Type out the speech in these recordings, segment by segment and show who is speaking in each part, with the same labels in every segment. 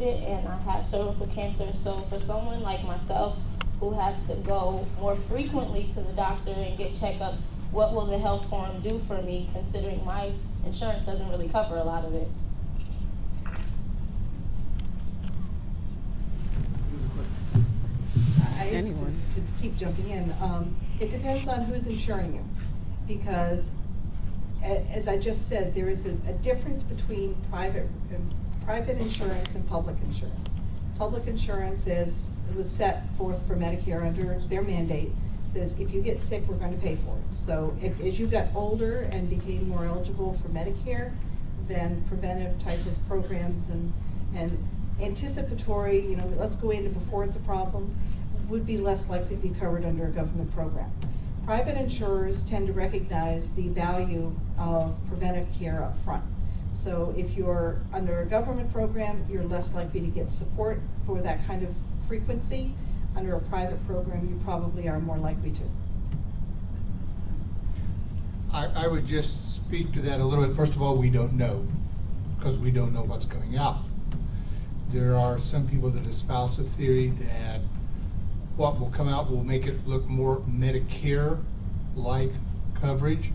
Speaker 1: it, and I have cervical cancer. So for someone like myself who has to go more frequently to the doctor and get checkups, what will the health forum do for me, considering my insurance doesn't really cover a lot of it?
Speaker 2: To keep jumping in, it depends on who's insuring you, because as I just said, there is a difference between private insurance and public insurance. Public insurance was set forth for Medicare under their mandate, says if you get sick, we're going to pay for it. So as you got older and became more eligible for Medicare, then preventive type of programs and anticipatory, let's go in before it's a problem, would be less likely to be covered under a government program. Private insurers tend to recognize the value of preventive care up front. So if you're under a government program, you're less likely to get support for that kind of frequency. Under a private program, you probably are more likely to.
Speaker 3: I would just speak to that a little bit. First of all, we don't know, because we don't know what's coming out. There are some people that espouse a theory that what will come out will make it look more Medicare-like coverage.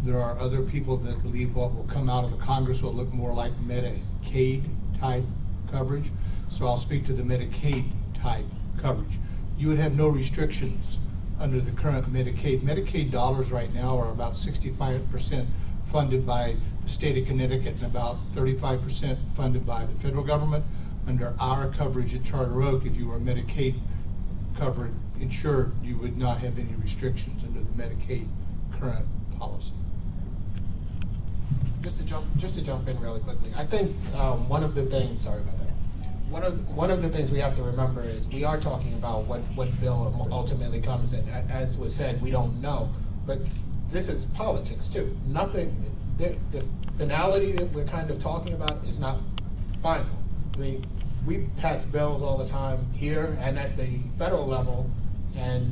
Speaker 3: There are other people that believe what will come out of the Congress will look more like Medicaid-type coverage. So I'll speak to the Medicaid-type coverage. You would have no restrictions under the current Medicaid. Medicaid dollars right now are about 65% funded by the state of Connecticut and about 35% funded by the federal government. Under our coverage at Charter Oak, if you were Medicaid covered, insured, you would not have any restrictions under the Medicaid current policy.
Speaker 4: Just to jump in really quickly, I think one of the things, sorry about that, one of the things we have to remember is we are talking about what bill ultimately comes in. As was said, we don't know, but this is politics too. Nothing, the finality that we're kind of talking about is not final. I mean, we pass bills all the time here and at the federal level, and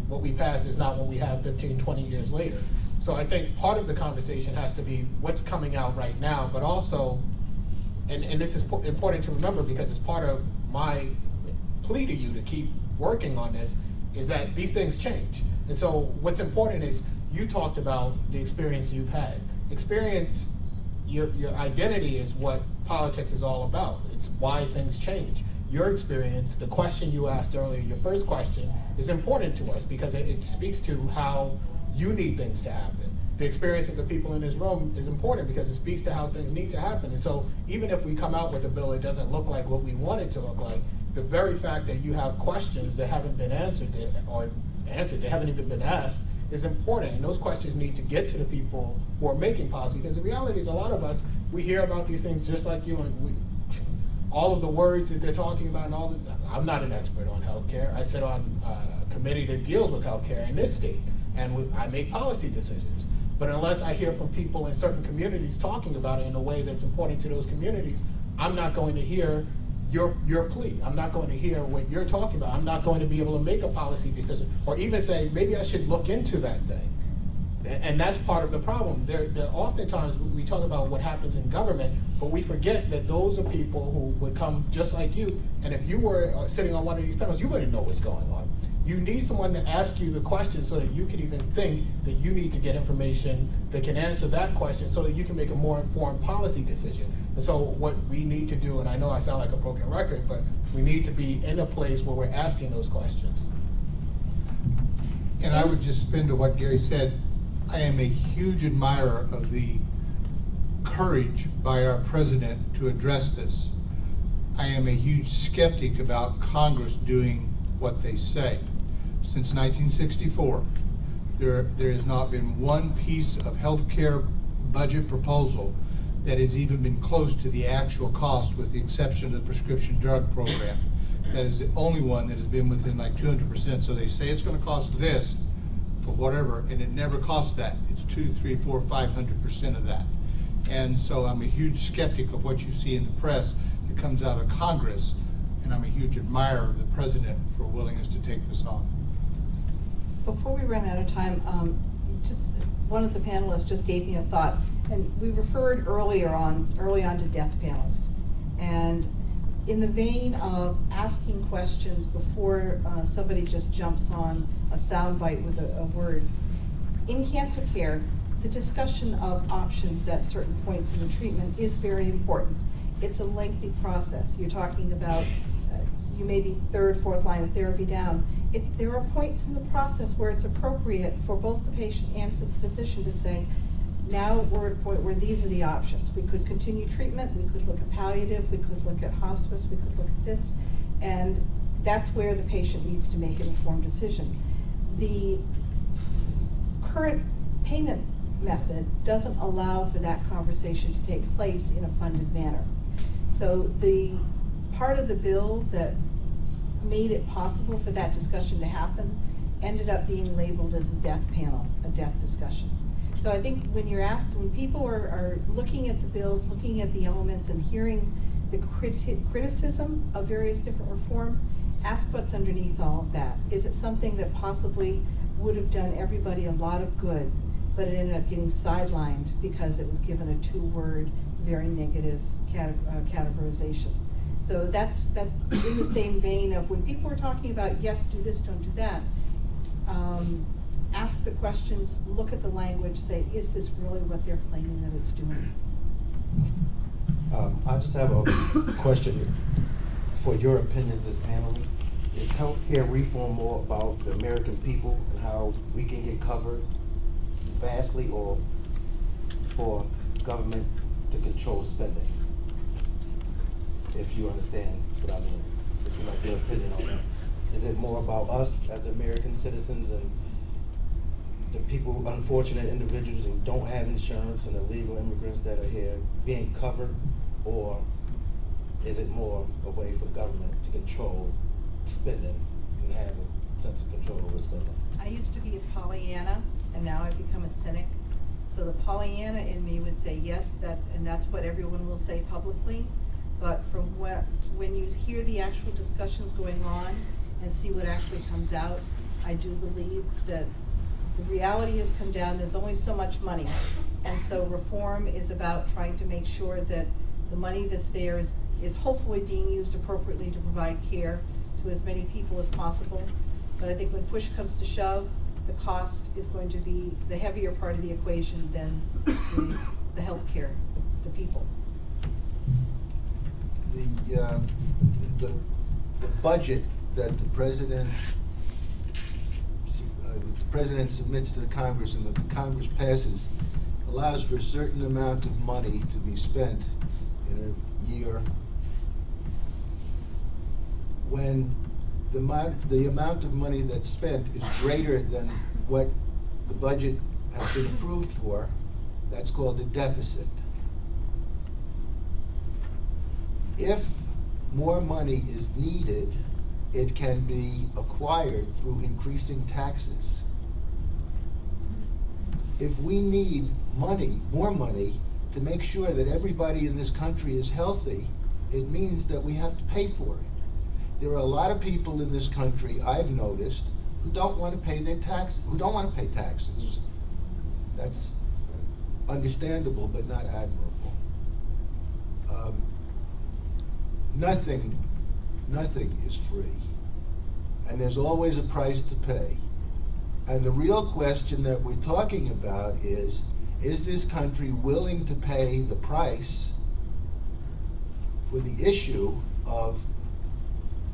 Speaker 4: what we pass is not what we have 15, 20 years later. So I think part of the conversation has to be what's coming out right now, but also, and this is important to remember because it's part of my plea to you to keep working on this, is that these things change. And so what's important is you talked about the experience you've had. Experience, your identity is what politics is all about. It's why things change. Your experience, the question you asked earlier, your first question, is important to us because it speaks to how you need things to happen. The experience of the people in this room is important because it speaks to how things need to happen. And so even if we come out with a bill that doesn't look like what we want it to look like, the very fact that you have questions that haven't been answered, they haven't even been asked, is important. And those questions need to get to the people who are making policy, because the reality is a lot of us, we hear about these things just like you, and all of the words that they're talking about, and I'm not an expert on healthcare. I sit on a committee that deals with healthcare in this state, and I make policy decisions. But unless I hear from people in certain communities talking about it in a way that's important to those communities, I'm not going to hear your plea. I'm not going to hear what you're talking about. I'm not going to be able to make a policy decision, or even say, maybe I should look into that thing. And that's part of the problem. There oftentimes we talk about what happens in government, but we forget that those are people who would come just like you. And if you were sitting on one of these panels, you wouldn't know what's going on. You need someone to ask you the question so that you can even think that you need to get information that can answer that question so that you can make a more informed policy decision. And so what we need to do, and I know I sound like a broken record, but we need to be in a place where we're asking those questions.
Speaker 3: And I would just spin to what Gary said. I am a huge admirer of the courage by our president to address this. I am a huge skeptic about Congress doing what they say. Since 1964, there has not been one piece of healthcare budget proposal that has even been close to the actual cost, with the exception of the prescription drug program. That is the only one that has been within like 200%. So they say it's going to cost this for whatever, and it never costs that. It's 2, 3, 4, 500% of that. And so I'm a huge skeptic of what you see in the press that comes out of Congress, and I'm a huge admirer of the president for willingness to take this on.
Speaker 2: Before we run out of time, just one of the panelists just gave me a thought, and we referred early on to death panels. And in the vein of asking questions before somebody just jumps on a soundbite with a word, in cancer care, the discussion of options at certain points in the treatment is very important. It's a lengthy process. You're talking about, you may be third, fourth line of therapy down. There are points in the process where it's appropriate for both the patient and for the physician to say, now we're at a point where these are the options. We could continue treatment, we could look at palliative, we could look at hospice, we could look at this, and that's where the patient needs to make an informed decision. The current payment method doesn't allow for that conversation to take place in a funded manner. So the part of the bill that made it possible for that discussion to happen ended up being labeled as a death panel, a death discussion. So I think when people are looking at the bills, looking at the elements and hearing the criticism of various different reform, ask what's underneath all of that. Is it something that possibly would have done everybody a lot of good, but it ended up getting sidelined because it was given a two-word, very negative categorization? So that's in the same vein of when people are talking about, yes, do this, don't do that, ask the questions, look at the language, say, is this really what they're claiming that it's doing?
Speaker 5: I just have a question for your opinions as panelists. Is healthcare reform more about the American people and how we can get covered vastly, or for government to control spending? If you understand what I mean, if you like your opinion on that. Is it more about us as the American citizens and the people, unfortunate individuals who don't have insurance and illegal immigrants that are here being covered, or is it more a way for government to control spending and have a sense of control over spending?
Speaker 2: I used to be a Pollyanna, and now I've become a cynic. So the Pollyanna in me would say yes, and that's what everyone will say publicly. But from when you hear the actual discussions going on and see what actually comes out, I do believe that the reality has come down. There's only so much money. And so reform is about trying to make sure that the money that's there is hopefully being used appropriately to provide care to as many people as possible. But I think when push comes to shove, the cost is going to be the heavier part of the equation than the health care, the people.
Speaker 6: The budget that the president submits to the Congress and that the Congress passes allows for a certain amount of money to be spent in a year. When the amount of money that's spent is greater than what the budget has been approved for, that's called a deficit. If more money is needed, it can be acquired through increasing taxes. If we need money, more money, to make sure that everybody in this country is healthy, it means that we have to pay for it. There are a lot of people in this country, I've noticed, who don't want to pay their taxes, taxes. That's understandable, but not admirable. Nothing is free. And there's always a price to pay. And the real question that we're talking about is this country willing to pay the price for the issue of,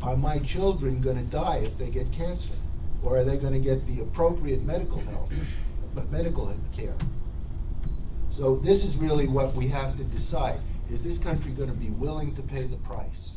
Speaker 6: are my children going to die if they get cancer? Or are they going to get the appropriate medical care? So this is really what we have to decide. Is this country going to be willing to pay the price?